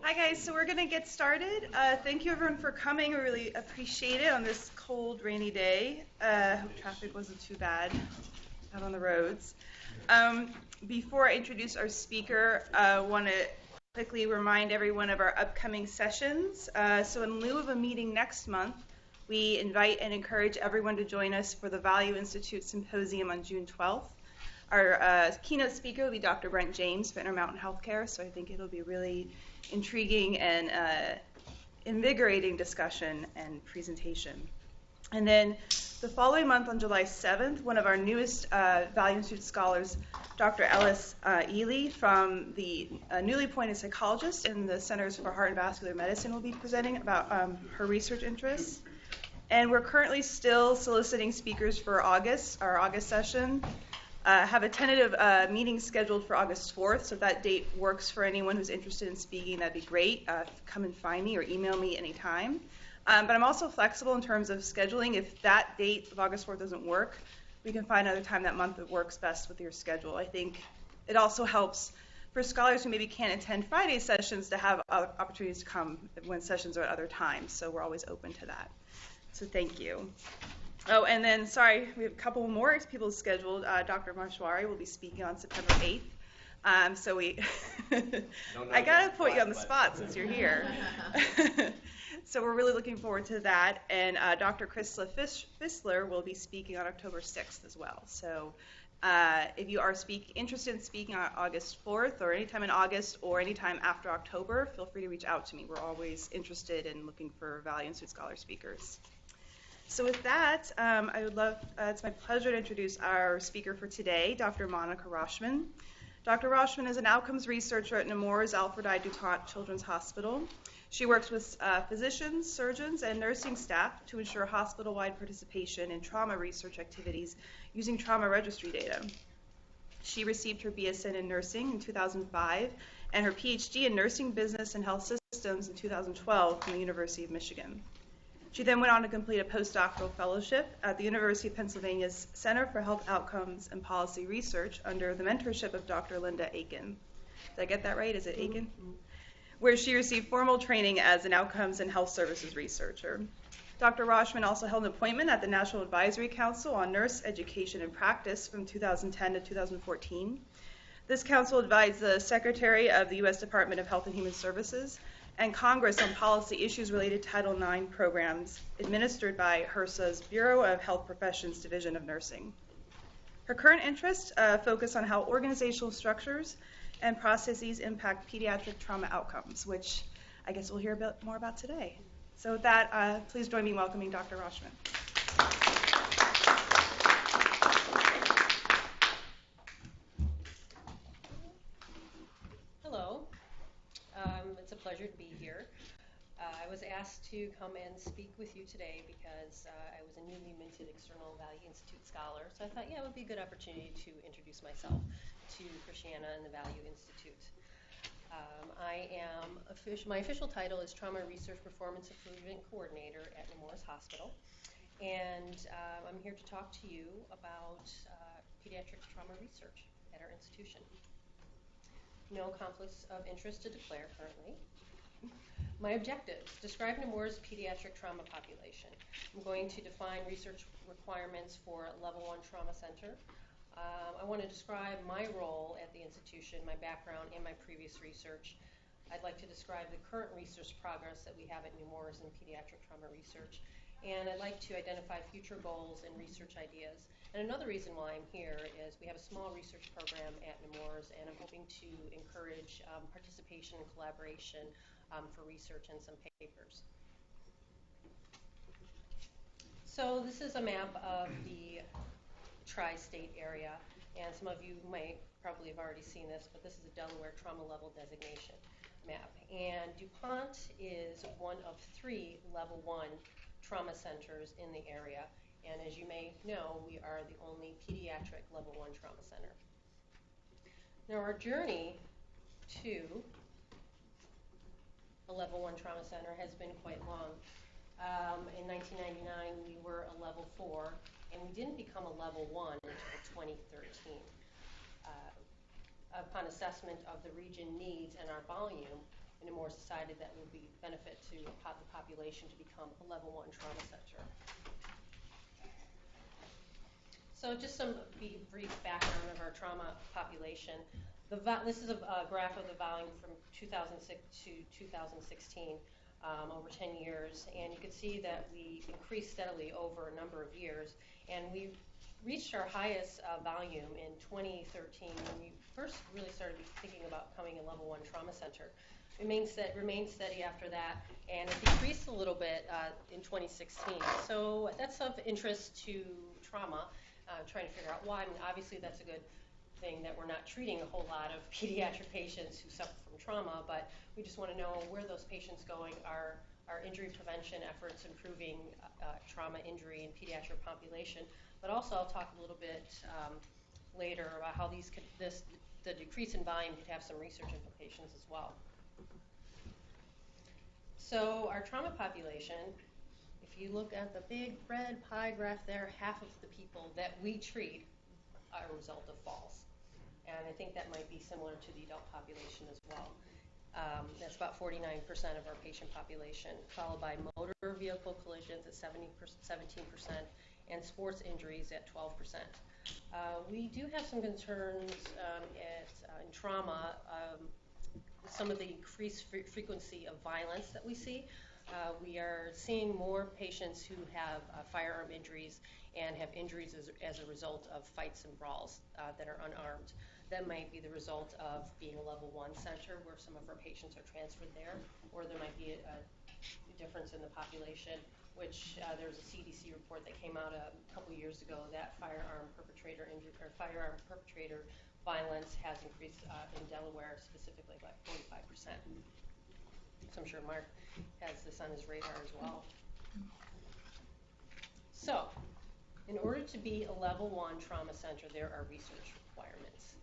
Hi guys, so we're going to get started. Thank you everyone for coming. We really appreciate it on this cold, rainy day. Hope traffic wasn't too bad out on the roads. Before I introduce our speaker, I want to quickly remind everyone of our upcoming sessions. So in lieu of a meeting next month, we invite and encourage everyone to join us for the Value Institute Symposium on June 12th. Our keynote speaker will be Dr. Brent James for Intermountain Healthcare, so I think it'll be a really intriguing and invigorating discussion and presentation. And then the following month on July 7th, one of our newest Value Institute scholars, Dr. Ellis Ely from the newly appointed psychologist in the Centers for Heart and Vascular Medicine will be presenting about her research interests. And we're currently still soliciting speakers for August, our August session. Have a tentative meeting scheduled for August 4th, so if that date works for anyone who's interested in speaking, that'd be great. Come and find me or email me anytime. But I'm also flexible in terms of scheduling. If that date of August 4th doesn't work, we can find another time that month that works best with your schedule. I think it also helps for scholars who maybe can't attend Friday sessions to have opportunities to come when sessions are at other times, so we're always open to that. So thank you. Oh, and then, sorry, we have a couple more people scheduled. Dr. Maheshwari will be speaking on September 8th. So I got to put you on the spot since you're here. So we're really looking forward to that. And Dr. Chrisla Fissler will be speaking on October 6th as well. So if you are interested in speaking on August 4th or anytime in August or anytime after October, feel free to reach out to me. We're always interested in looking for Value Institute Scholar speakers. So with that, it's my pleasure to introduce our speaker for today, Dr. Monica Rochman. Dr. Rochman is an outcomes researcher at Nemours Alfred I. DuTant Children's Hospital. She works with physicians, surgeons, and nursing staff to ensure hospital-wide participation in trauma research activities using trauma registry data. She received her BSN in nursing in 2005 and her PhD in nursing business and health systems in 2012 from the University of Michigan. She then went on to complete a postdoctoral fellowship at the University of Pennsylvania's Center for Health Outcomes and Policy Research under the mentorship of Dr. Linda Aiken. Did I get that right? Is it Aiken? Mm-hmm. Where she received formal training as an outcomes and health services researcher. Dr. Rochman also held an appointment at the National Advisory Council on Nurse Education and Practice from 2010 to 2014. This council advised the Secretary of the U.S. Department of Health and Human Services and Congress on policy issues related to Title IX programs administered by HRSA's Bureau of Health Professions Division of Nursing. Her current interests focus on how organizational structures and processes impact pediatric trauma outcomes, which I guess we'll hear a bit more about today. So with that, please join me in welcoming Dr. Rochman. Hello. It's a pleasure to be here. I was asked to come and speak with you today because I was a newly minted External Value Institute scholar, so I thought, it would be a good opportunity to introduce myself to Christiana and the Value Institute. My official title is Trauma Research Performance Improvement Coordinator at Nemours Hospital, and I'm here to talk to you about pediatric trauma research at our institution. No conflicts of interest to declare currently. My objectives: describe Nemours' pediatric trauma population. I'm going to define research requirements for Level 1 Trauma Center. I want to describe my role at the institution, my background, and my previous research. I'd like to describe the current research progress that we have at Nemours in pediatric trauma research. And I'd like to identify future goals and research ideas. And another reason why I'm here is we have a small research program at Nemours, and I'm hoping to encourage participation and collaboration for research and some papers. So this is a map of the TriState Area, and some of you might probably have already seen this, but this is a Delaware trauma level designation map. And DuPont is one of 3 Level 1 trauma centers in the area. And as you may know, we are the only pediatric Level 1 trauma center. Now our journey to a Level 1 trauma center has been quite long. In 1999, we were a Level 4, and we didn't become a Level 1 until 2013. Upon assessment of the region needs and our volume, and Nemours decided that would be benefit to the population to become a level 1 trauma center. So just some brief background of our trauma population. This is a graph of the volume from 2006 to 2016, over 10 years, and you can see that we increased steadily over a number of years, and we reached our highest volume in 2013 when we first really started thinking about becoming a level 1 trauma center. It remained steady after that, and it decreased a little bit in 2016. So that's of interest to trauma, trying to figure out why. I mean, obviously that's a good thing that we're not treating a whole lot of pediatric patients who suffer from trauma, but we just want to know where those patients going. Are injury prevention efforts improving trauma injury in pediatric population? But also I'll talk a little bit later about how the decrease in volume could have some research implications as well. So our trauma population, if you look at the big red pie graph there, half of the people that we treat are a result of falls. And I think that might be similar to the adult population as well. That's about 49% of our patient population, followed by motor vehicle collisions at 17%, and sports injuries at 12%. We do have some concerns in trauma, some of the increased frequency of violence that we see. We are seeing more patients who have firearm injuries and have injuries as a result of fights and brawls that are unarmed. That might be the result of being a level 1 center where some of our patients are transferred there, or there might be a difference in the population, which there's a CDC report that came out a couple years ago that firearm perpetrator violence has increased in Delaware specifically by 45%. So I'm sure Mark has this on his radar as well. So, in order to be a level 1 trauma center, there are research requirements.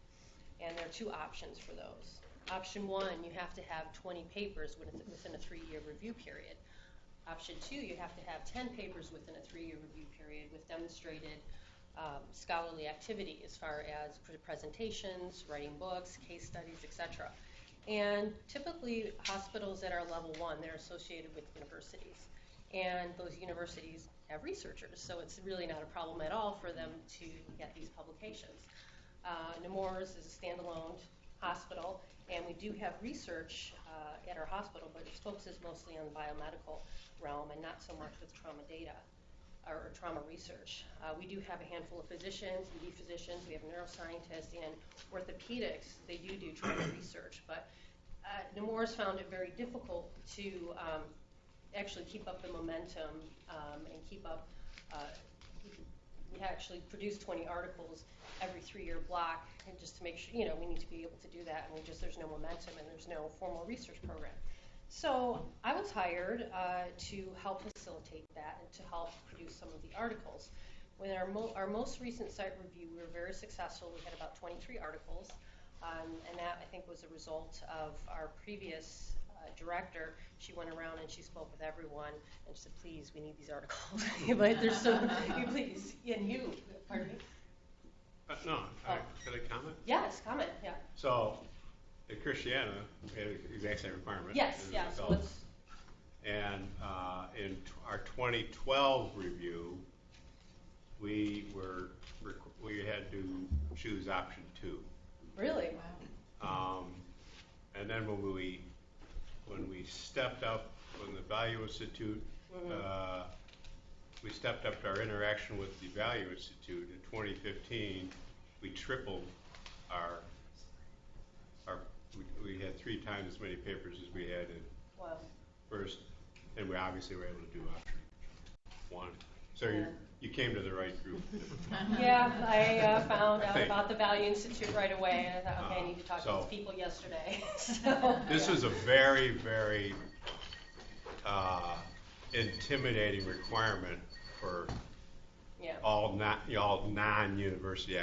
And there are 2 options for those. Option 1, you have to have 20 papers within a 3-year review period. Option 2, you have to have 10 papers within a 3-year review period with demonstrated scholarly activity as far as presentations, writing books, case studies, etc. And typically, hospitals that are level 1, they're associated with universities. And those universities have researchers, so it's really not a problem at all for them to get these publications. Nemours is a standalone hospital, and we do have research at our hospital, but it focuses mostly on the biomedical realm and not so much with trauma data or trauma research. We do have a handful of physicians, ED physicians, we have neuroscientists, and orthopedics. They do trauma research, but Nemours found it very difficult to actually keep up the momentum and keep up. We actually produce 20 articles every 3-year block, and just to make sure, we need to be able to do that, and there's no momentum and there's no formal research program. So I was hired to help facilitate that and to help produce some of the articles. With our most recent site review, we were very successful. We had about 23 articles, and that, I think, was a result of our previous director. She went around and she spoke with everyone and she said, please, we need these articles. But there's so, please, and you, pardon me? No, could I comment? Yes, comment, yeah. So, at Christiana, we had the exact same requirement. Yes, yeah. So let's... And in our 2012 review, we had to choose option 2. Really? Wow. And then when we stepped up, when the Value Institute, we stepped up our interaction with the Value Institute in 2015. We tripled we had 3 times as many papers as we had in first, and we obviously were able to do option 1. So you came to the right group. Yeah, I found out about the Value Institute right away, and I thought, okay, I need to talk to these people yesterday. This was a very, very intimidating requirement for all non-university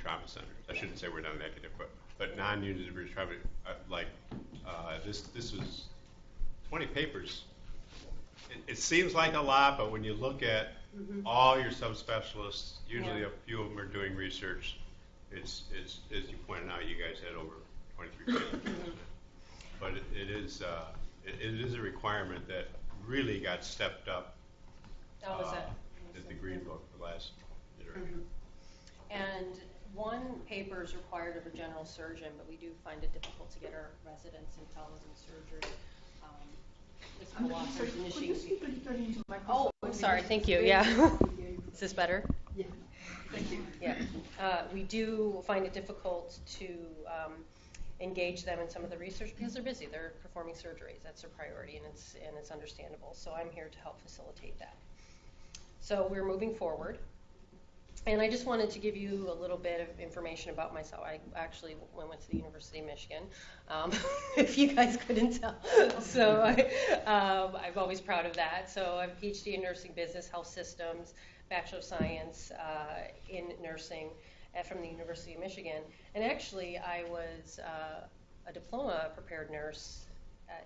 trauma centers. I shouldn't say we're not an academic, but non-university trauma. This was 20 papers. It seems like a lot, but when you look at all your subspecialists, usually a few of them are doing research. It's as you pointed out, you guys had over 23 papers. but it is a requirement that really got stepped up at the Green Book the last iteration. And one paper is required of a general surgeon, but we do find it difficult to get our residents and fellows in surgery. Could you speak a little into the microphone? Oh, I'm sorry. Thank you. Yeah. Is this better? Yeah. Thank you. Yeah. We do find it difficult to engage them in some of the research because they're busy. They're performing surgeries. That's their priority, and it's understandable. So I'm here to help facilitate that. So we're moving forward. And I just wanted to give you a little bit of information about myself. I actually went to the University of Michigan, if you guys couldn't tell. So I'm always proud of that. So I have a PhD in nursing business, health systems, Bachelor of Science in nursing from the University of Michigan. And actually, I was a diploma prepared nurse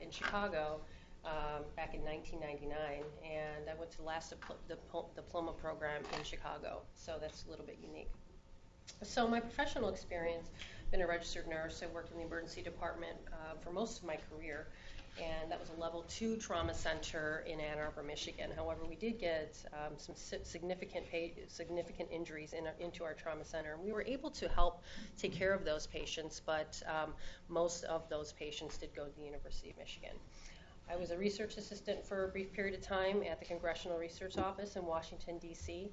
in Chicago back in 1999, and I went to the last diploma program in Chicago, so that's a little bit unique. So my professional experience, been a registered nurse. I worked in the emergency department for most of my career, and that was a level 2 trauma center in Ann Arbor, Michigan. However, we did get some significant injuries into our trauma center, and we were able to help take care of those patients, but most of those patients did go to the University of Michigan. I was a research assistant for a brief period of time at the Congressional Research Office in Washington, D.C.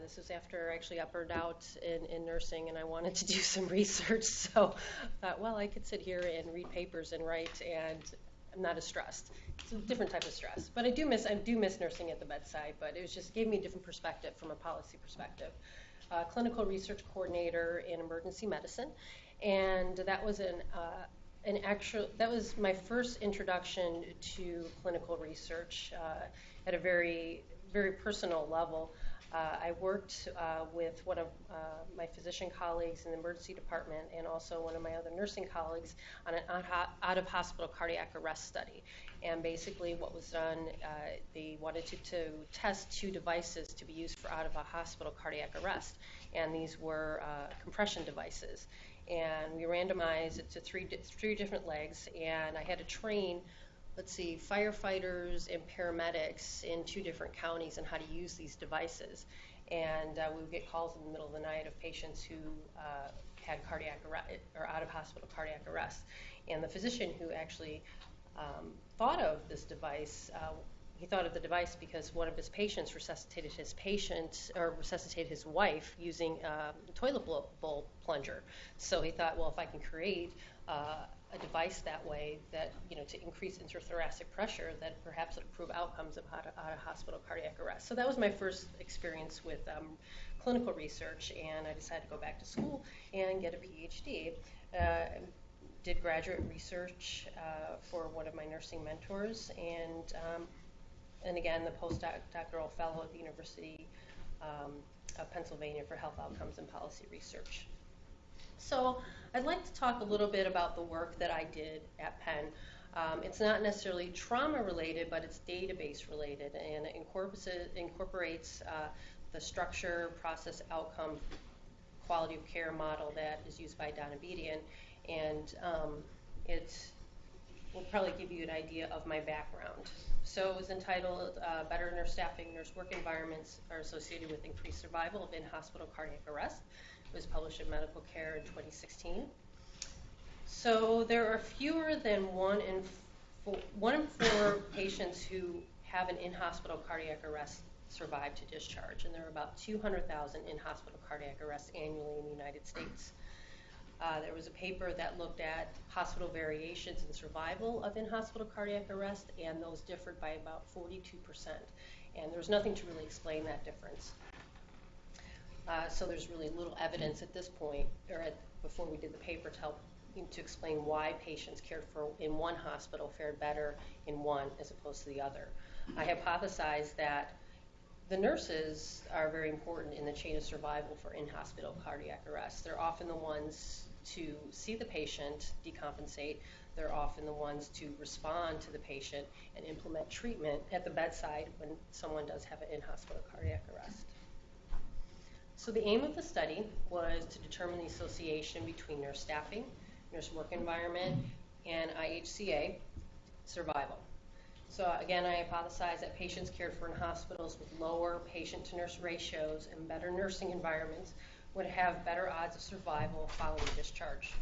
This was after I actually got burned out in nursing, and I wanted to do some research. So I thought, well, I could sit here and read papers and write, and I'm not as stressed. It's a different type of stress. But I do miss nursing at the bedside, but it just gave me a different perspective from a policy perspective. Clinical research coordinator in emergency medicine, and that was that was my first introduction to clinical research at a very, very personal level. I worked with one of my physician colleagues in the emergency department and also one of my other nursing colleagues on an out-of-hospital cardiac arrest study. And basically what was done, they wanted to test 2 devices to be used for out-of-hospital cardiac arrest. And these were compression devices. And we randomized it to three different legs, and I had to train, firefighters and paramedics in 2 different counties on how to use these devices. And we would get calls in the middle of the night of patients who had cardiac arrest or out-of-hospital cardiac arrest. And the physician who actually thought of this device, he thought of the device because one of his patients resuscitated his wife using a toilet bowl plunger. So he thought, well, if I can create a device that way that, to increase intrathoracic pressure, that perhaps it'll improve outcomes of out-of-hospital cardiac arrest. So that was my first experience with clinical research, and I decided to go back to school and get a PhD. Did graduate research for one of my nursing mentors, and again, the postdoctoral fellow at the University of Pennsylvania for health outcomes and policy research. So I'd like to talk a little bit about the work that I did at Penn. It's not necessarily trauma related, but it's database related, and it incorporates the structure, process, outcome, quality of care model that is used by Donna Bedian, and it will probably give you an idea of my background. So it was entitled Better Nurse Staffing, Nurse Work Environments are Associated with Increased Survival of In-Hospital Cardiac Arrest. It was published in Medical Care in 2016. So there are fewer than 1 in 4 patients who have an in-hospital cardiac arrest survive to discharge, and there are about 200,000 in-hospital cardiac arrests annually in the United States. There was a paper that looked at hospital variations in survival of in-hospital cardiac arrest, and those differed by about 42%. And there's nothing to really explain that difference. So there's really little evidence at this point, before we did the paper, to explain why patients cared for in one hospital fared better in one as opposed to the other. I hypothesized that the nurses are very important in the chain of survival for in-hospital cardiac arrest. They're often the ones to see the patient decompensate. They're often the ones to respond to the patient and implement treatment at the bedside when someone does have an in-hospital cardiac arrest. So the aim of the study was to determine the association between nurse staffing, nurse work environment, and IHCA survival. So again, I hypothesize that patients cared for in hospitals with lower patient-to-nurse ratios and better nursing environments would have better odds of survival following discharge.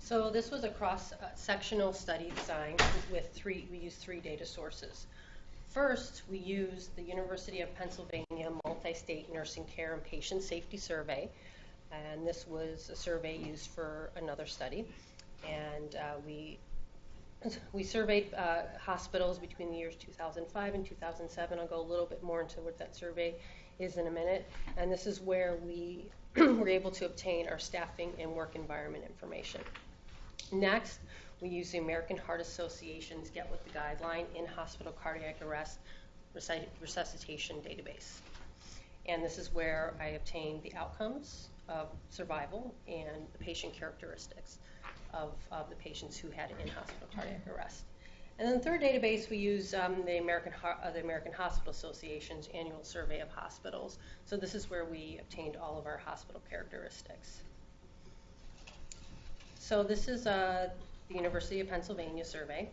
So this was a cross-sectional study design with we used three data sources. First, we used the University of Pennsylvania Multi-State Nursing Care and Patient Safety Survey, and this was a survey used for another study. And we surveyed hospitals between the years 2005 and 2007. I'll go a little bit more into what that survey is in a minute. And this is where we were able to obtain our staffing and work environment information. Next, we use the American Heart Association's Get With The Guideline in-hospital cardiac arrest resuscitation database. And this is where I obtained the outcomes of survival and the patient characteristics of the patients who had in-hospital cardiac arrest. And then the third database, we use the American Hospital Association's annual survey of hospitals. So this is where we obtained all of our hospital characteristics. So this is the University of Pennsylvania survey,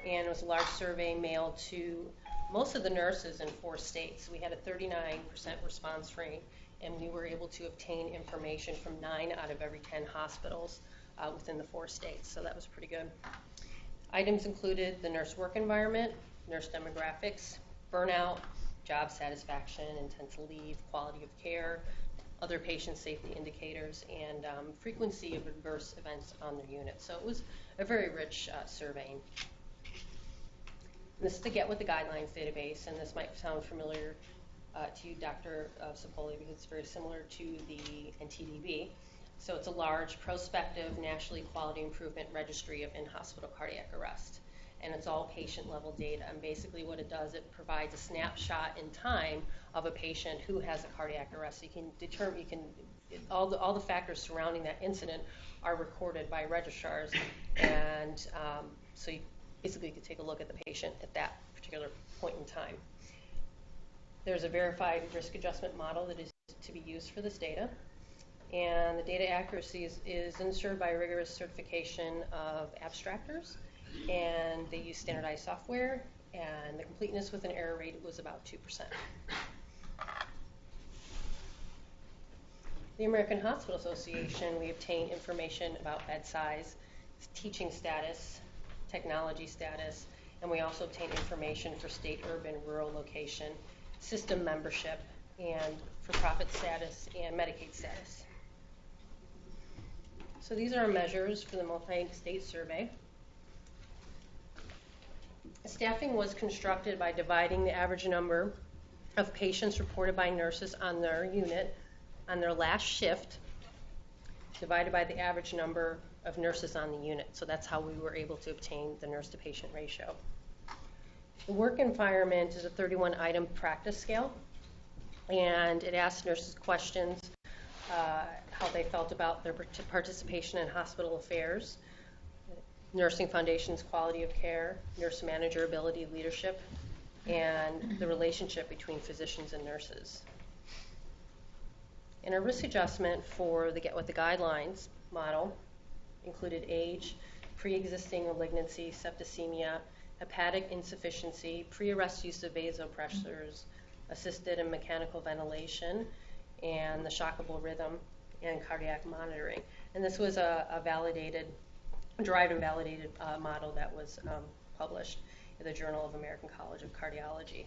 and it was a large survey mailed to most of the nurses in 4 states. We had a 39% response rate, and we were able to obtain information from 9 out of every 10 hospitals within the 4 states, so that was pretty good. Items included the nurse work environment, nurse demographics, burnout, job satisfaction, intent to leave, quality of care, other patient safety indicators, and frequency of adverse events on their unit. So it was a very rich surveying. This is the Get With The Guidelines database, and this might sound familiar to you, Dr. Sapoli, because it's very similar to the NTDB. So it's a large, prospective, nationally quality improvement registry of in-hospital cardiac arrest. And it's all patient-level data. And basically what it does, it provides a snapshot in time of a patient who has a cardiac arrest. So you can determine, all the factors surrounding that incident are recorded by registrars. And so you basically can take a look at the patient at that particular point in time. There's a verified risk adjustment model that is to be used for this data. And the data accuracy is ensured by rigorous certification of abstractors, and they use standardized software, and the completeness with an error rate was about 2%. The American Hospital Association, we obtain information about bed size, teaching status, technology status, and we also obtain information for state, urban, rural location, system membership, and for-profit status and Medicaid status. So these are our measures for the multi-state survey. Staffing was constructed by dividing the average number of patients reported by nurses on their unit on their last shift divided by the average number of nurses on the unit. So that's how we were able to obtain the nurse-to-patient ratio. The work environment is a 31-item practice scale, and it asks nurses questions, how they felt about their participation in hospital affairs, nursing foundation's quality of care, nurse manager ability, leadership, and the relationship between physicians and nurses. And a risk adjustment for the Get With The Guidelines model included age, pre-existing malignancy, septicemia, hepatic insufficiency, pre-arrest use of vasopressors, assisted and mechanical ventilation, and the shockable rhythm and cardiac monitoring. And this was a derived and validated model that was published in the Journal of American College of Cardiology.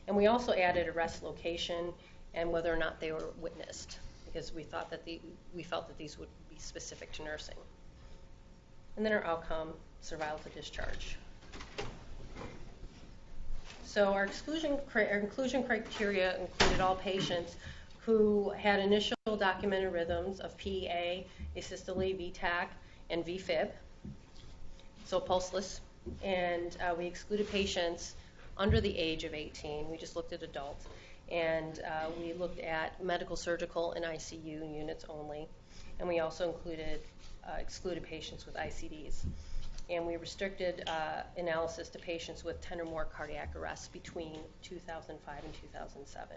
And we also added arrest location and whether or not they were witnessed, because we felt that these would be specific to nursing. And then our outcome, survival to discharge. So our inclusion criteria included all patients who had initial documented rhythms of PEA, asystole, VTAC, and VFib, so pulseless. And we excluded patients under the age of 18. We just looked at adults. And we looked at medical, surgical, and ICU units only. And we also excluded patients with ICDs. And we restricted analysis to patients with 10 or more cardiac arrests between 2005 and 2007.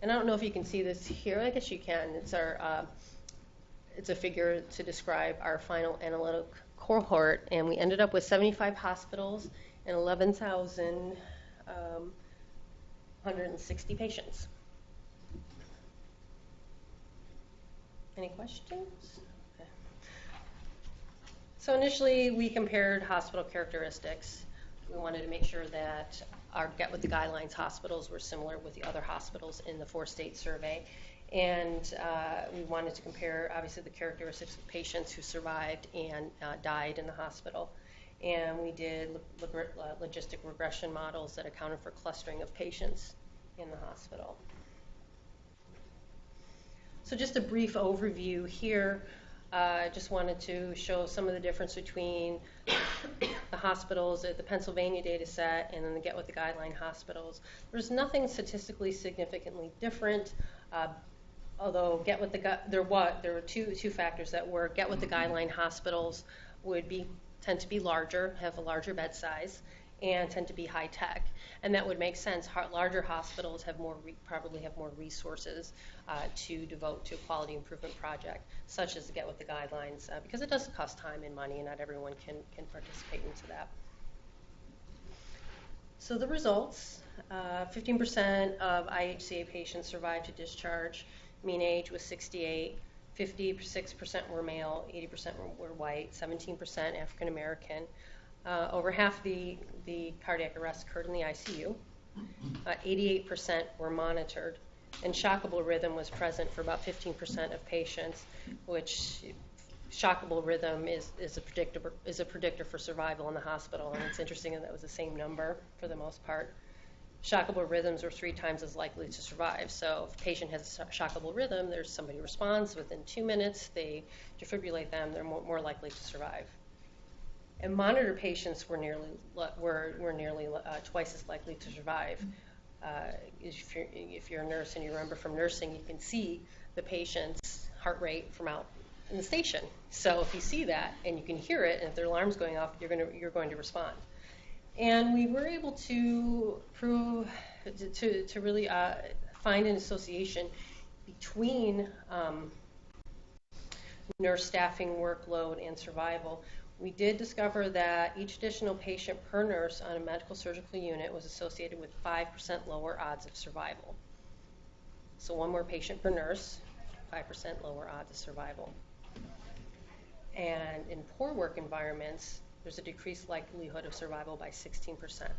And I don't know if you can see this here. I guess you can. It's it's a figure to describe our final analytic cohort, and we ended up with 75 hospitals and 11,160 patients. Any questions? Okay. So initially, we compared hospital characteristics. We wanted to make sure that our Get With the Guidelines hospitals were similar with the other hospitals in the 4-state survey. And we wanted to compare, obviously, the characteristics of patients who survived and died in the hospital. And we did logistic regression models that accounted for clustering of patients in the hospital. So just a brief overview here. I just wanted to show some of the difference between the hospitals at the Pennsylvania data set and then the Get With the Guideline hospitals. There's nothing statistically significantly different, although there were two factors that were Get With the Guideline hospitals tend to be larger, have a larger bed size, and tend to be high tech. And that would make sense. Larger hospitals have probably have more resources to devote to a quality improvement project, such as Get With the Guidelines, because it does cost time and money, and not everyone can participate into that. So the results, 15% of IHCA patients survived to discharge. Mean age was 68. 56% were male, 80% were white, 17% African American. Over half the cardiac arrests occurred in the ICU. 88% were monitored, and shockable rhythm was present for about 15% of patients, which shockable rhythm is a predictor for survival in the hospital, and it's interesting that was the same number for the most part. Shockable rhythms are 3 times as likely to survive. So if a patient has a shockable rhythm, there's somebody responds within 2 minutes, they defibrillate them, they're more likely to survive. And monitor patients were nearly twice as likely to survive. If you're a nurse and you remember from nursing, you can see the patient's heart rate from out in the station. So if you see that and you can hear it, and if their alarm's going off, you're going to respond. And we were able to prove to really find an association between nurse staffing workload and survival. We did discover that each additional patient per nurse on a medical surgical unit was associated with 5% lower odds of survival. So one more patient per nurse, 5% lower odds of survival. And in poor work environments, there's a decreased likelihood of survival by 16%.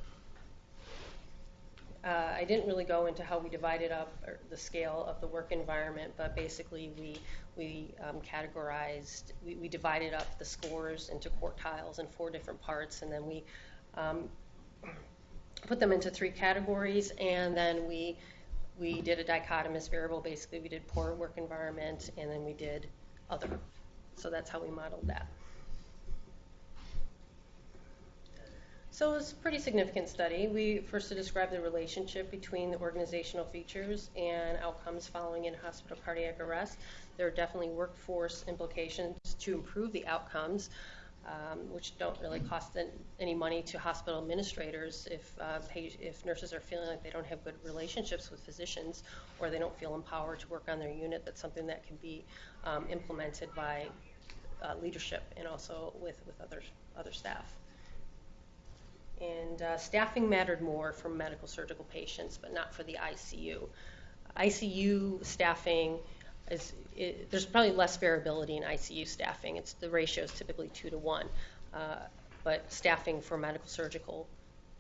I didn't really go into how we divided up the scale of the work environment, but basically we divided up the scores into quartiles in 4 different parts, and then we put them into 3 categories, and then we did a dichotomous variable. Basically, we did poor work environment, and then we did other. So that's how we modeled that. So it was a pretty significant study. We first to describe the relationship between the organizational features and outcomes following in-hospital cardiac arrest. There are definitely workforce implications to improve the outcomes, which don't really cost any money to hospital administrators if nurses are feeling like they don't have good relationships with physicians or they don't feel empowered to work on their unit. That's something that can be implemented by leadership and also with other staff. And staffing mattered more for medical surgical patients, but not for the ICU. ICU staffing there's probably less variability in ICU staffing. The ratio is typically 2 to 1. But staffing for medical surgical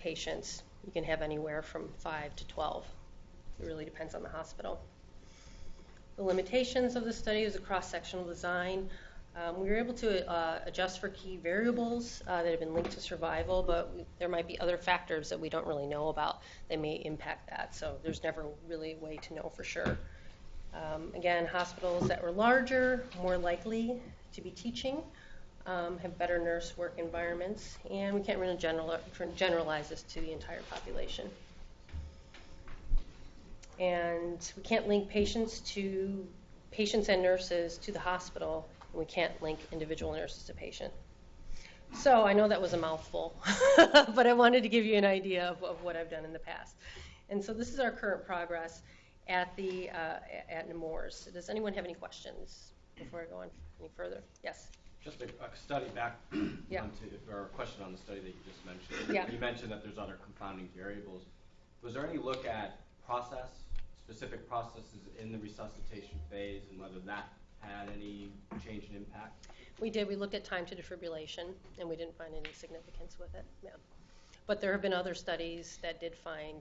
patients, you can have anywhere from 5 to 12. It really depends on the hospital. The limitations of the study is a cross-sectional design. We were able to adjust for key variables that have been linked to survival, but there might be other factors that we don't really know about that may impact that. So there's never really a way to know for sure. Again, hospitals that were larger, more likely to be teaching, have better nurse work environments, and we can't really generalize this to the entire population. And we can't link patients and nurses to the hospital. We can't link individual nurses to patient. So I know that was a mouthful, but I wanted to give you an idea of what I've done in the past. And so this is our current progress at Nemours. Does anyone have any questions? before I go on any further. Yes? Just a study back Yeah. or a question on the study that you just mentioned. Yeah. You mentioned that there's other confounding variables. Was there any look at specific processes in the resuscitation phase, and whether that had any change in impact? We did. We looked at time to defibrillation, and we didn't find any significance with it. Yeah. But there have been other studies that did find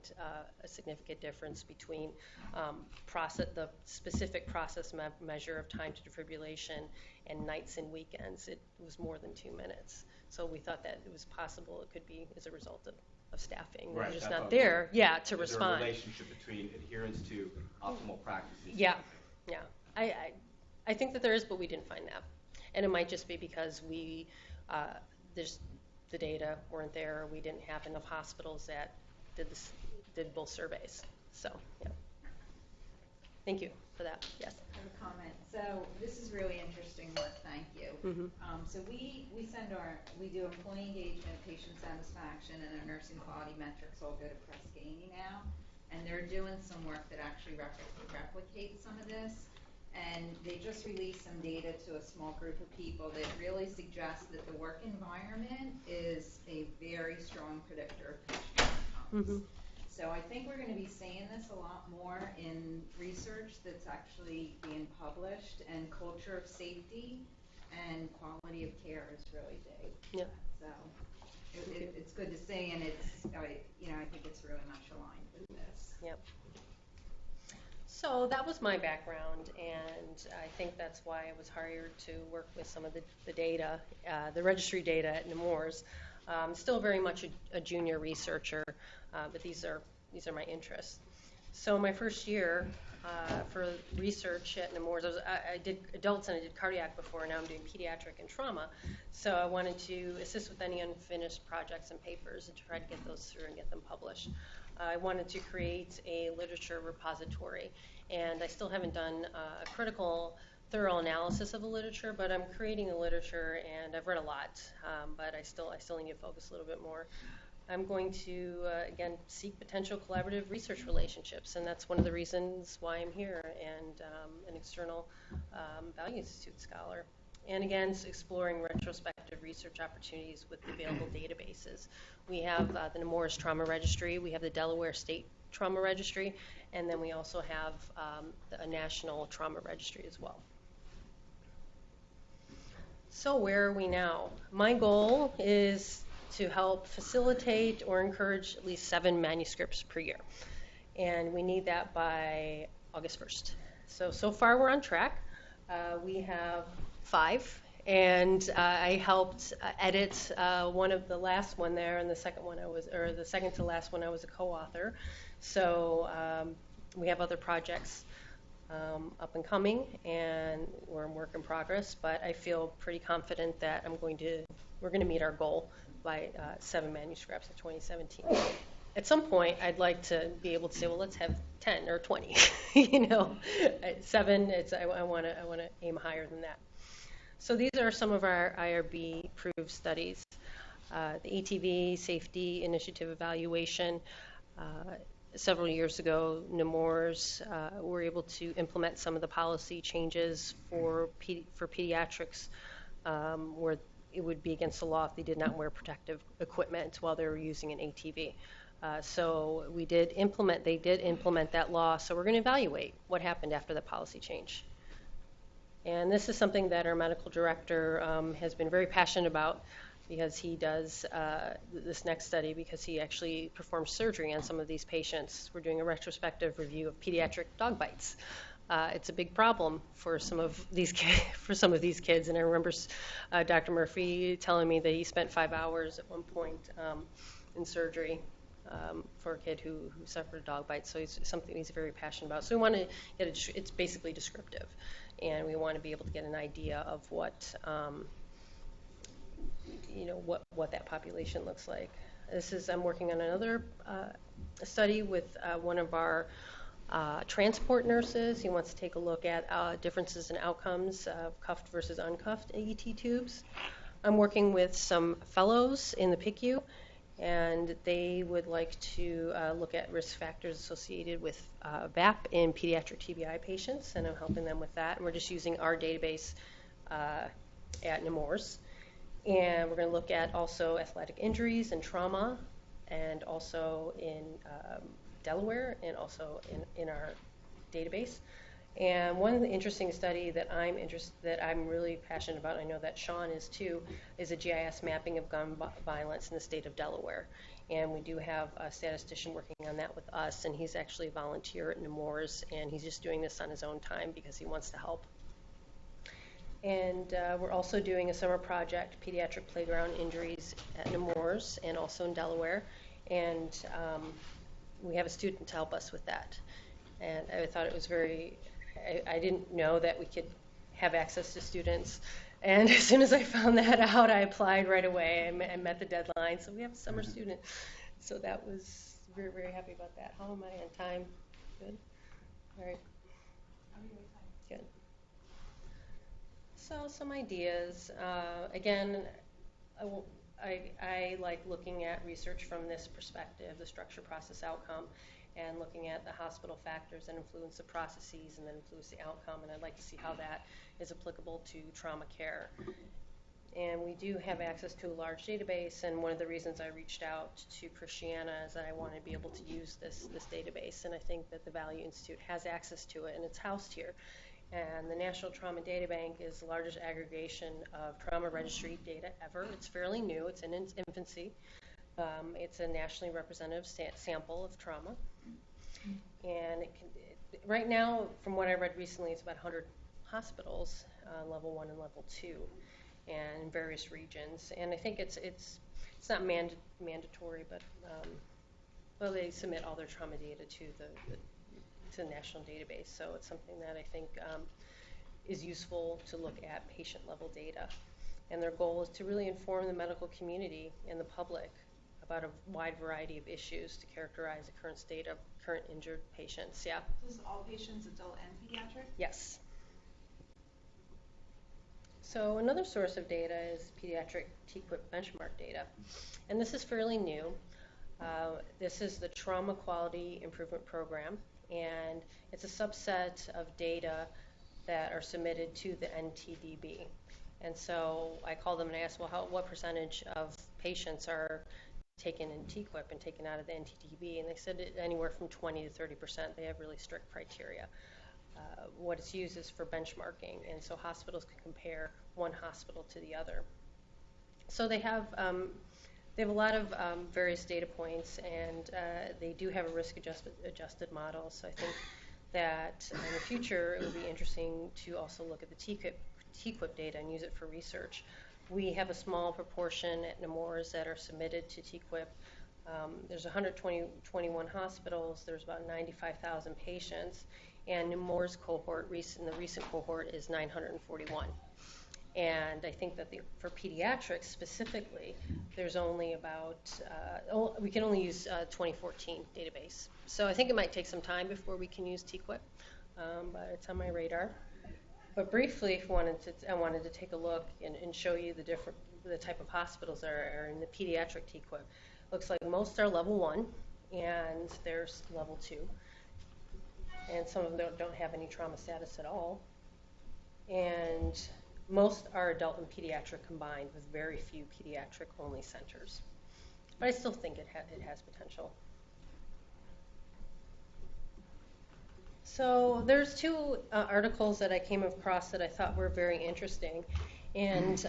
a significant difference between the specific process measure of time to defibrillation and nights and weekends. It was more than 2 minutes. So we thought that it was possible it could be as a result of staffing. Right, We're just that's not what there, to Is respond. there a relationship between adherence to optimal practices? Yeah. I think that there is, but we didn't find that. And it might just be because the data weren't there. We didn't have enough hospitals that did both surveys. So, yeah. Thank you for that. Yes. I have a comment. So this is really interesting work. Thank you. Mm-hmm. So we do employee engagement, patient satisfaction, and our nursing quality metrics all go to Press Ganey now, and they're doing some work that actually replicates some of this. And they just released some data to a small group of people that really suggests that the work environment is a very strong predictor of patient outcomes. Mm-hmm. So I think we're going to be seeing this a lot more in research that's actually being published, and culture of safety and quality of care is really big. Yeah. So it's good to see, and I think it's really much aligned with this. Yep. So that was my background, and I think that's why I was hired to work with some of the data, the registry data at Nemours. Still very much a junior researcher, but these are my interests. So my first year for research at Nemours, I did adults and I did cardiac before, now I'm doing pediatric and trauma. So I wanted to assist with any unfinished projects and papers and try to get those through and get them published. I wanted to create a literature repository, and I still haven't done a critical, thorough analysis of the literature, but I'm creating a literature, and I've read a lot, but I still need to focus a little bit more. I'm going to, again, seek potential collaborative research relationships, and that's one of the reasons why I'm here, and an external Value Institute scholar. And again, exploring retrospective research opportunities with available databases. We have the Nemours Trauma Registry, we have the Delaware State Trauma Registry, and then we also have a national trauma registry as well. So where are we now? My goal is to help facilitate or encourage at least 7 manuscripts per year. And we need that by August 1st. So far we're on track. We have 5, and I helped edit one of the last one there, and the second to last one I was a co-author. So we have other projects up and coming, and we're in work in progress, but I feel pretty confident that we're going to meet our goal by 7 manuscripts in 2017. At some point, I'd like to be able to say, well, let's have 10 or 20. 7. I want to aim higher than that. So these are some of our IRB-approved studies. The ATV Safety Initiative Evaluation. Several years ago, Nemours were able to implement some of the policy changes for pediatrics, where it would be against the law if they did not wear protective equipment while they were using an ATV. So they did implement that law, so we're going to evaluate what happened after the policy change. And this is something that our medical director has been very passionate about, because he does this next study, because he actually performs surgery on some of these patients. We're doing a retrospective review of pediatric dog bites. It's a big problem for some of these kids, and I remember Dr. Murphy telling me that he spent 5 hours at one point in surgery for a kid who suffered a dog bite. So it's something he's very passionate about. So we want to get it's basically descriptive, and we want to be able to get an idea of what that population looks like. I'm working on another study with one of our transport nurses. He wants to take a look at differences in outcomes of cuffed versus uncuffed AET tubes. I'm working with some fellows in the PICU, and they would like to look at risk factors associated with VAP in pediatric TBI patients, and I'm helping them with that. And we're just using our database at Nemours. And we're going to look at also athletic injuries and trauma, and also in Delaware, and also in our database. And one interesting study that I'm really passionate about, I know that Sean is too, is a GIS mapping of gun violence in the state of Delaware. And we do have a statistician working on that with us, and he's actually a volunteer at Nemours, and he's just doing this on his own time because he wants to help. And we're also doing a summer project, pediatric playground injuries at Nemours and also in Delaware. And we have a student to help us with that. And I thought it was I didn't know that we could have access to students. And as soon as I found that out, I applied right away. I met the deadline. So we have a summer student. So that was very, very happy about that. How am I on time? Good? All right. Good. So some ideas. Again, I like looking at research from this perspective, the structure, process, outcome, and looking at the hospital factors that influence the processes and then influence the outcome, and I'd like to see how that is applicable to trauma care. And we do have access to a large database, and one of the reasons I reached out to Christiana is that I want to be able to use this database, and I think that the Value Institute has access to it, and it's housed here. And the National Trauma Databank is the largest aggregation of trauma registry data ever. It's fairly new. It's in its infancy. It's a nationally representative sample of trauma. And right now, from what I read recently, it's about 100 hospitals, level 1 and level 2, and in various regions. And I think it's not mandatory, but well, they submit all their trauma data to the national database. So it's something that I think is useful to look at patient-level data. And their goal is to really inform the medical community and the public about a wide variety of issues to characterize the current state of current injured patients. Yeah? This is all patients, adult and pediatric? Yes. So another source of data is pediatric TQIP benchmark data. And this is fairly new. This is the Trauma Quality Improvement Program, and it's a subset of data that are submitted to the NTDB. And so I called them and I asked, well, what percentage of patients are taken in TQIP and taken out of the NTDB? And they said anywhere from 20 to 30%. They have really strict criteria. What it's used is for benchmarking, and so hospitals can compare one hospital to the other. So they have a lot of various data points, and they do have a risk-adjusted model. So I think that in the future it would be interesting to also look at the TQIP data and use it for research. We have a small proportion at Nemours that are submitted to TQIP. There's 121 hospitals. There's about 95,000 patients, and Nemours cohort, the recent cohort, is 941. And I think that for pediatrics specifically, there's only about, we can only use 2014 database. So I think it might take some time before we can use TQIP, but it's on my radar. But briefly, I wanted to take a look and show you the type of hospitals that are in the pediatric TQIP. Looks like most are level 1, and there's level 2. And some of them don't have any trauma status at all. And most are adult and pediatric combined, with very few pediatric-only centers. But I still think it has potential. So there's two articles that I came across that I thought were very interesting. And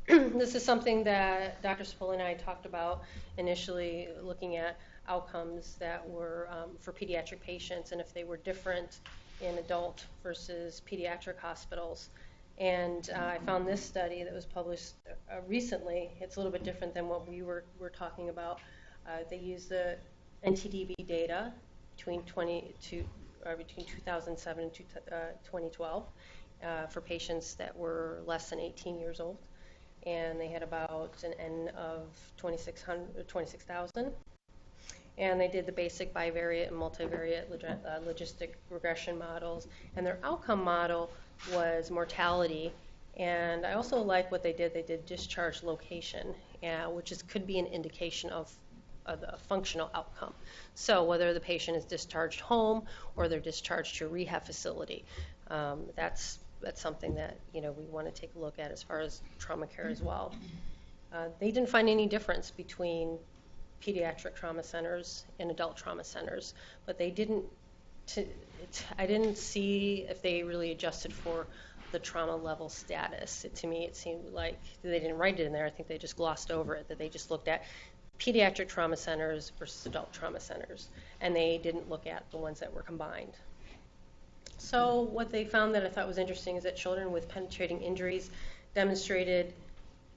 this is something that Dr. Spoli and I talked about initially, looking at outcomes that were for pediatric patients and if they were different in adult versus pediatric hospitals. And I found this study that was published recently. It's a little bit different than what we were talking about. They used the NTDB data between 2007 and 2012 for patients that were less than 18 years old. And they had about an N of 26,000. And they did the basic bivariate and multivariate logistic regression models. And their outcome model was mortality And I also like what they did. They did discharge location, which could be an indication of a functional outcome. So whether the patient is discharged home or they're discharged to a rehab facility, that's something that we want to take a look at as far as trauma care as well. They didn't find any difference between pediatric trauma centers and adult trauma centers, but they didn't. I didn't see if they really adjusted for the trauma level status. To me, it seemed like they didn't write it in there. I think they just glossed over it, that they just looked at pediatric trauma centers versus adult trauma centers, and they didn't look at the ones that were combined. So what they found that I thought was interesting is that children with penetrating injuries demonstrated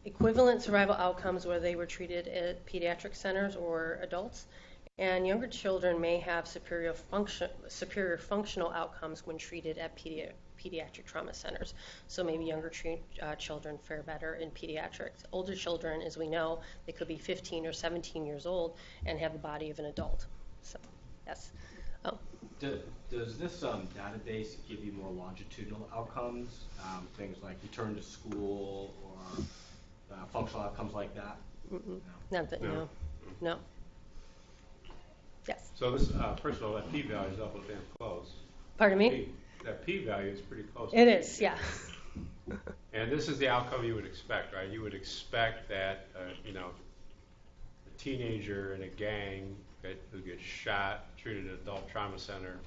equivalent survival outcomes whether they were treated at pediatric centers or adults, and younger children may have superior functional outcomes when treated at pediatric trauma centers. So maybe younger children fare better in pediatrics. Older children, as we know, they could be 15 or 17 years old and have the body of an adult. So, yes. Oh. Does this database give you more longitudinal outcomes, things like return to school or functional outcomes like that? Mm-mm. Not that, no. Yes. So this, first of all, that p-value is awful damn close. Pardon me? That p-value is pretty close. It is, yeah. And this is the outcome you would expect, right? You would expect that, a teenager in a gang who gets shot, treated at an adult trauma center,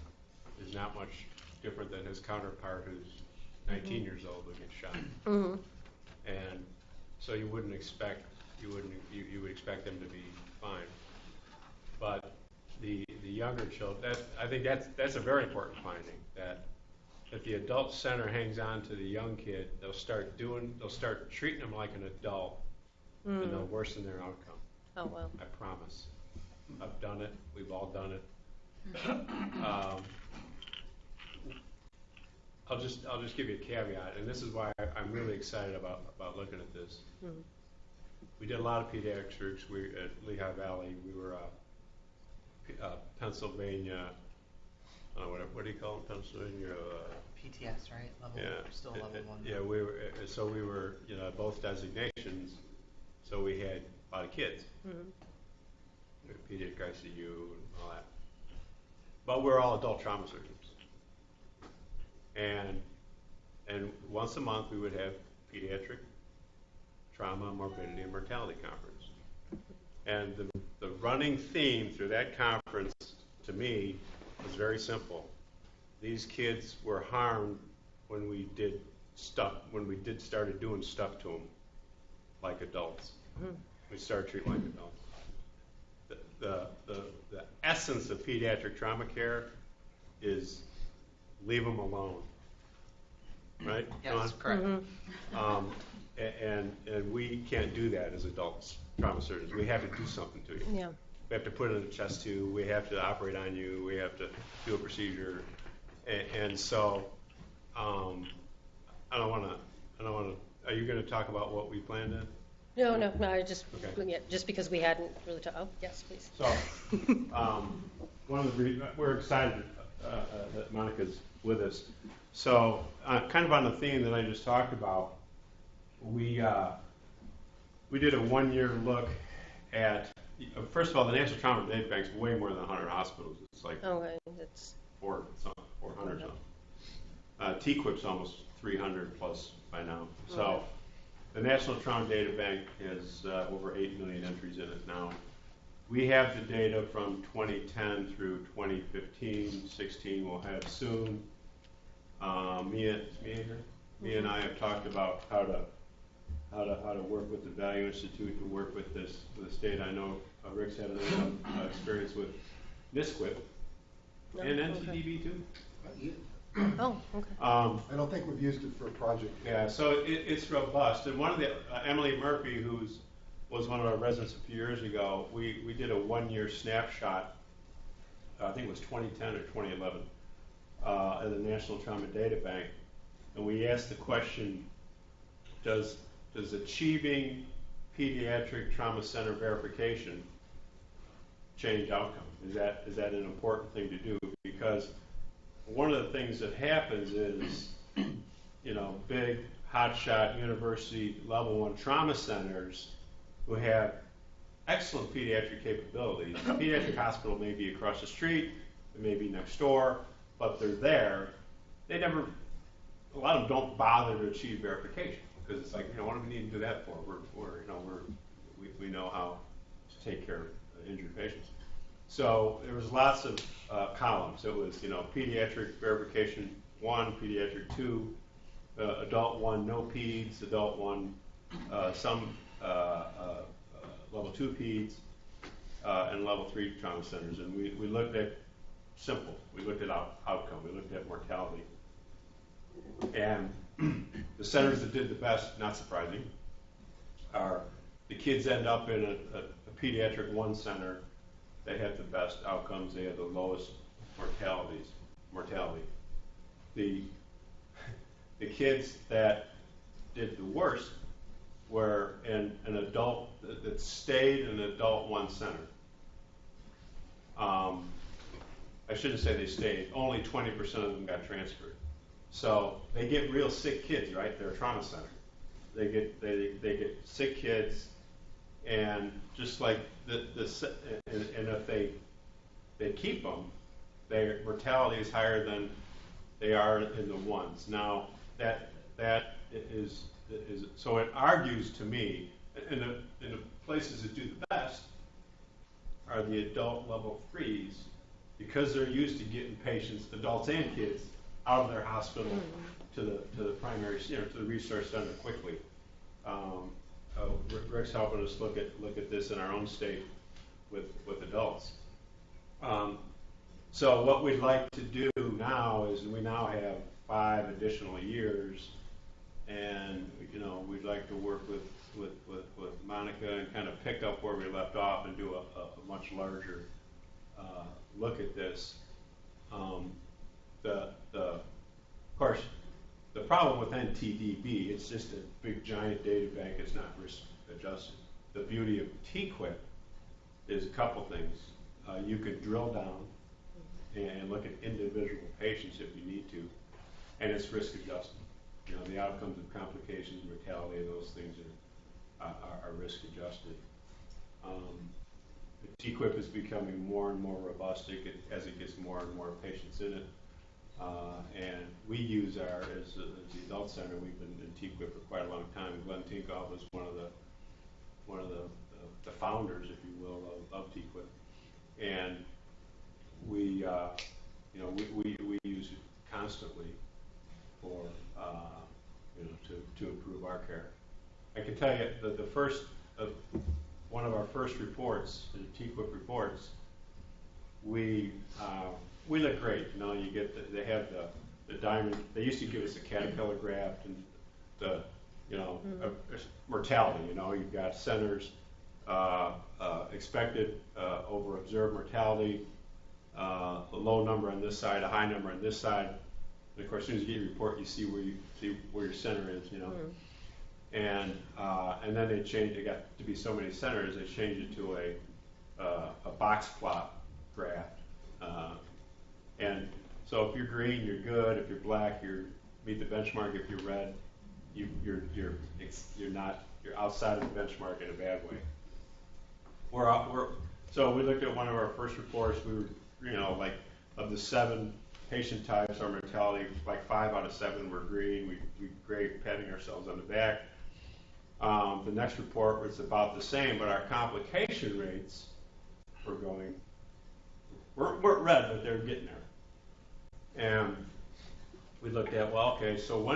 is not much different than his counterpart who's 19 years old who gets shot. Mm-hmm. And so you would expect them to be fine. But the younger children, I think that's a very important finding, that if the adult center hangs on to the young kid, they'll start treating them like an adult, and they'll worsen their outcome. Oh, well. I promise. I've done it. We've all done it. I'll just give you a caveat, and this is why I'm really excited about looking at this. Mm-hmm. We did a lot of pediatrics. We at Lehigh Valley. We were Pennsylvania. What do you call it, Pennsylvania? PTS, right? Still level 1. Yeah, we were both designations. So we had a lot of kids. Mm-hmm. Pediatric ICU and all that. But we're all adult trauma surgeons. And once a month we would have pediatric trauma, morbidity, and mortality conference. And the running theme through that conference, to me, was very simple. These kids were harmed when we started doing stuff to them like adults. Mm-hmm. We started treating like adults. The essence of pediatric trauma care is leave them alone, right? Yes, correct. Mm-hmm. And we can't do that as adults, trauma surgeons. We have to do something to you. Yeah. We have to put in a chest tube. We have to operate on you. We have to do a procedure. And so, I don't want to. Are you going to talk about what we planned to? No. I just because we hadn't really talked. Oh, yes, please. So, one of the reasons we're excited that Monica's with us. So, kind of on the theme that I just talked about, we did a 1-year look at. First of all, the National Trauma Databank is way more than 100 hospitals. It's like 400 something. TQIP's almost 300 plus by now. So the National Trauma Databank has over 8 million entries in it now. We have the data from 2010 through 2015, 16 we'll have soon. Mia and I have talked about how to work with the Value Institute to work with this data. I know Rick's had a experience with NISQIP and NTDB too. Oh, okay. I don't think we've used it for a project. Yeah, so it's robust. And one of the Emily Murphy, was one of our residents a few years ago, we did a 1-year snapshot. I think it was 2010 or 2011 at the National Trauma Databank, and we asked the question: Does achieving pediatric trauma center verification change outcome? Is that an important thing to do? Because one of the things that happens is, big hotshot university level 1 trauma centers who have excellent pediatric capabilities. The pediatric hospital may be across the street, it may be next door, but they're there. They never, a lot of them don't bother to achieve verification because it's like, what do we need to do that for? We know how to take care of injured patients. So there was lots of columns. It was, pediatric verification 1, pediatric 2, adult 1, no peds, adult 1, some level 2 peds, and level 3 trauma centers. And we looked at simple. We looked at outcome. We looked at mortality. And the centers that did the best, not surprising, are the kids end up in a pediatric 1 center. They had the best outcomes. They had the lowest mortality. The kids that did the worst were in an adult that stayed in an adult 1 center. I shouldn't say they stayed. Only 20% of them got transferred. So they get real sick kids, right? They're a trauma center. They get sick kids, and just like and if they keep them, their mortality is higher than they are in the ones. Now that is so it argues to me, in the places that do the best are the adult level 3s, because they're used to getting patients, adults and kids, out of their hospital to the primary, to the resource center quickly. Rick's helping us look at this in our own state with adults. So what we'd like to do now is we now have 5 additional years, and we'd like to work with Monica and kind of pick up where we left off and do a much larger look at this. Of course, the problem with NTDB, it's just a big giant data bank. It's not risk adjusted. The beauty of TQIP is a couple things. You could drill down and look at individual patients if you need to, and it's risk adjusted. The outcomes of complications, mortality, those things are risk adjusted. TQIP is becoming more and more robust as it gets more and more patients in it. And we use as the adult center, we've been in TQIP for quite a long time. Glenn Tinkoff was one of the founders, if you will, of TQIP. And we use it constantly for to improve our care. I can tell you that the first one of our first reports, the TQIP reports, we look great. You get they have the diamond. They used to give us a caterpillar graft and the mortality. You've got centers expected over observed mortality, a low number on this side, a high number on this side. And of course, as soon as you get your report, you see where your center is. And then they changed. It got to be so many centers. They changed it to a box plot graph. And so if you're green, you're good. If you're black, you meet the benchmark. If you're red, you're outside of the benchmark in a bad way. So we looked at one of our first reports. We were, like, of the 7 patient types, our mortality, like 5 out of 7 were green. We great, patting ourselves on the back. The next report was about the same, but our complication rates weren't red, but they're getting there. And we looked at, well, okay, so how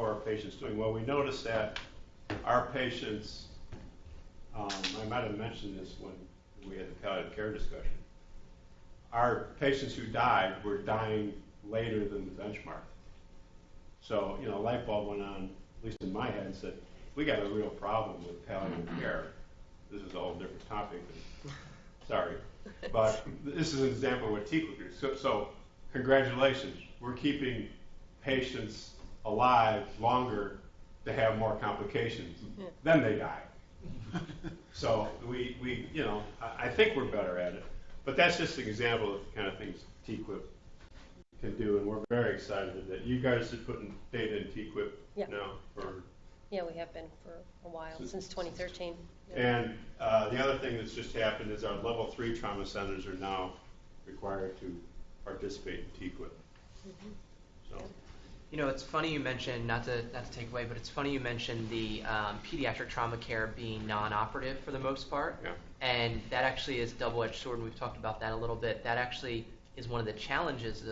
are our patients doing? Well, we noticed that our patients, I might have mentioned this when we had the palliative care discussion. Our patients who died were dying later than the benchmark. So, a light bulb went on, at least in my head, and said, we got a real problem with palliative care. This is a whole different topic. Sorry. But this is an example of what TQIP is. So congratulations. We're keeping patients alive longer to have more complications. Then they die. So I think we're better at it. But that's just an example of the kind of things TQIP can do, and we're very excited that you guys are putting data in TQIP Yeah. now for. Yeah, we have been for a while, since 2013. And the other thing that's just happened is our level 3 trauma centers are now required to participate in TQIP. Mm-hmm. So. You know, it's funny you mentioned, not to take away, but it's funny you mentioned the pediatric trauma care being non-operative for the most part. Yeah. And that actually is a double-edged sword, and we've talked about that a little bit. That actually is one of the challenges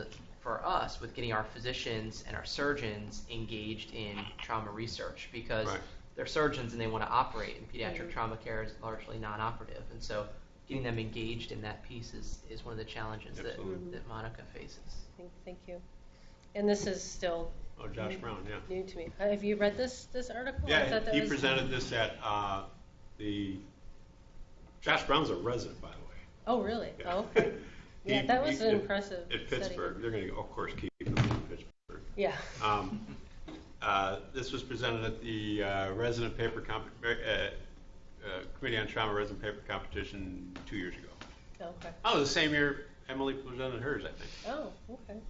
for us with getting our physicians and our surgeons engaged in trauma research, because Right. they're surgeons and they want to operate, and pediatric trauma care is largely non-operative. And so getting them engaged in that piece is one of the challenges that Monica faces. Thank you. And this is still Josh Brown, yeah. new to me. Have you read this article? I Yeah, thought that he was... presented this at Josh Brown's a resident, by the way. Oh, really? Yeah. Oh, okay. Yeah, that was an impressive At study. Pittsburgh. They're going to, of course, keep him in Pittsburgh. Yeah. This was presented at the resident paper Committee on Trauma resident paper competition 2 years ago. Okay. Oh, the same year Emily presented hers, I think. Oh, okay.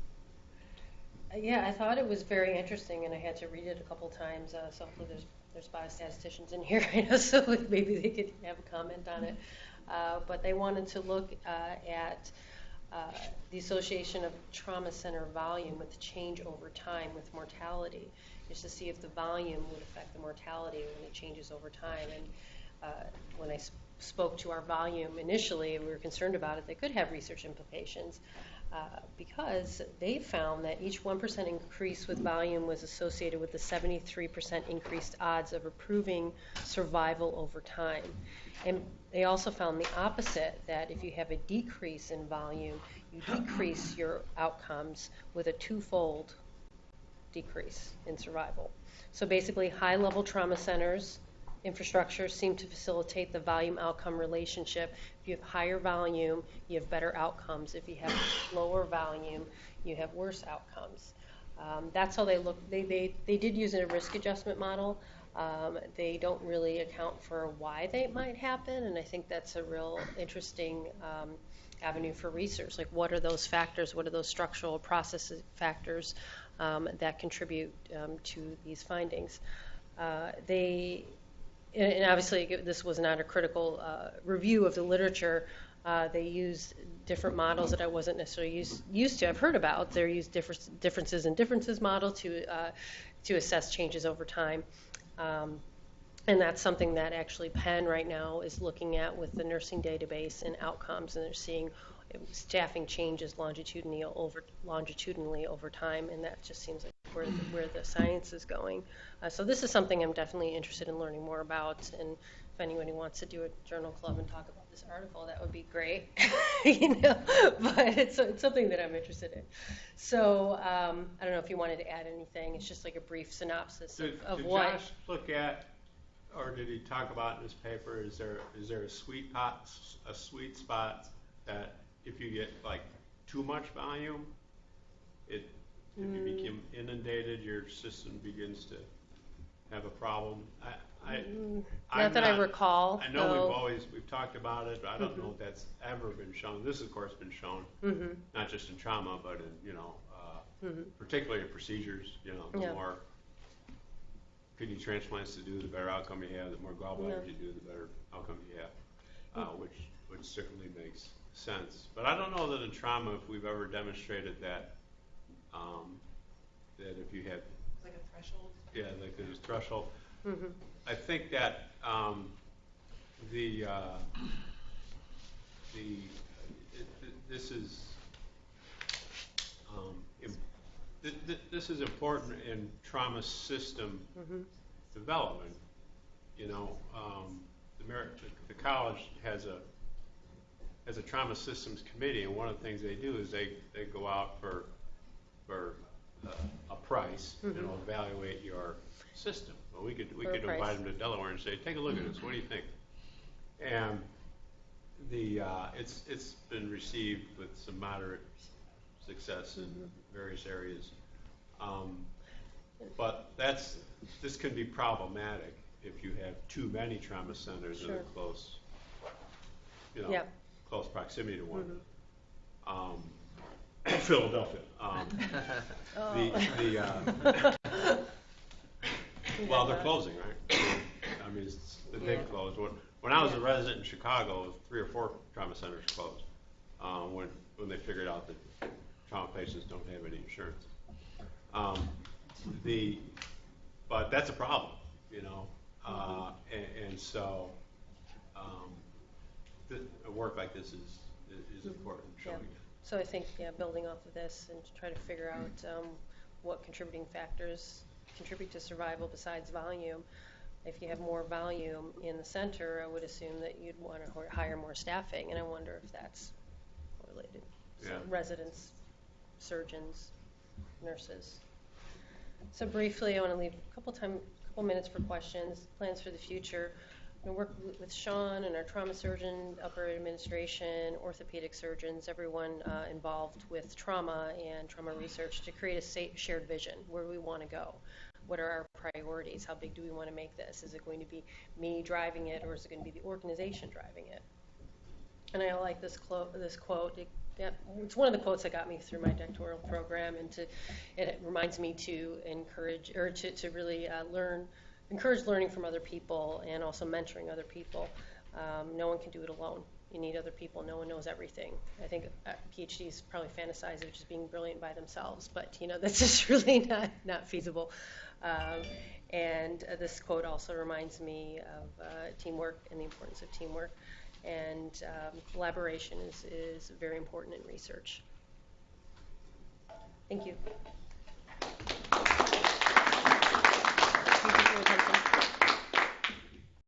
Yeah, I thought it was very interesting, and I had to read it a couple times. So hopefully there's biostatisticians in here, so maybe they could have a comment on it. But they wanted to look at the association of trauma center volume with change over time with mortality, just to see if the volume would affect the mortality when it changes over time. And when I spoke to our volume initially, we were concerned about it. They could have research implications because they found that each 1% increase with volume was associated with a 73% increased odds of improving survival over time. And they also found the opposite, that if you have a decrease in volume, you decrease your outcomes with a twofold decrease in survival. So basically, high-level trauma centers, infrastructure seem to facilitate the volume outcome relationship. If you have higher volume, you have better outcomes. If you have lower volume, you have worse outcomes. That's how they look. They did use a risk adjustment model. They don't really account for why they might happen, and I think that's a real interesting avenue for research. Like, what are those factors? What are those structural process factors that contribute to these findings? And obviously, this was not a critical review of the literature. They used different models that I wasn't necessarily used to. I've heard about. They used differences in differences model to assess changes over time. And that's something that actually Penn right now is looking at with the nursing database and outcomes, and they're seeing staffing changes longitudinally over time, and that just seems like where the science is going. So this is something I'm definitely interested in learning more about, and if anybody wants to do a journal club and talk about this article, that would be great. But it's something that I'm interested in. So I don't know if you wanted to add anything. It's just like a brief synopsis of what. Did Josh look at, or did he talk about in his paper? Is there a sweet spot that if you get like too much volume, if you become inundated, your system begins to have a problem? Not that I recall. I know we've talked about it, but I don't know if that's ever been shown. This, of course, been shown not just in trauma, but in particularly in procedures. The more kidney transplants you do, the better outcome you have. The more gallbladders you do, the better outcome you have, which certainly makes sense. But I don't know that in trauma if we've ever demonstrated that that if you have Like a threshold? Yeah, like there's a threshold. I think that this is important in trauma system development. The college has a trauma systems committee, and one of the things they do is they go out for a price, evaluate your system. Well, we could invite them to Delaware and say, take a look at this. What do you think? And it's been received with some moderate success in various areas. But this can be problematic if you have too many trauma centers in a close, close proximity to one. Philadelphia. Well, they're closing, right? I mean, they've closed. When I was a resident in Chicago, 3 or 4 trauma centers closed when they figured out that trauma patients don't have any insurance. But that's a problem, you know, and so a work like this is important. Yeah. So I think, building off of this and to try to figure out what contributing factors contribute to survival besides volume. If you have more volume in the center, I would assume that you'd want to hire more staffing, and I wonder if that's related. So residents, surgeons, nurses. So briefly, I want to leave a couple minutes for questions, plans for the future. I work with Sean and our trauma surgeon, upper administration, orthopedic surgeons, everyone involved with trauma and trauma research to create a shared vision. Where do we want to go? What are our priorities? How big do we want to make this? Is it going to be me driving it, or is it going to be the organization driving it? And I like this quote. It's one of the quotes that got me through my doctoral program, and it reminds me to encourage, or to really encourage learning from other people and also mentoring other people. No one can do it alone. You need other people. No one knows everything. I think PhDs probably fantasize of just being brilliant by themselves, but that's just really not feasible. And this quote also reminds me of teamwork and the importance of teamwork. And collaboration is very important in research. Thank you. Thank you for your attention.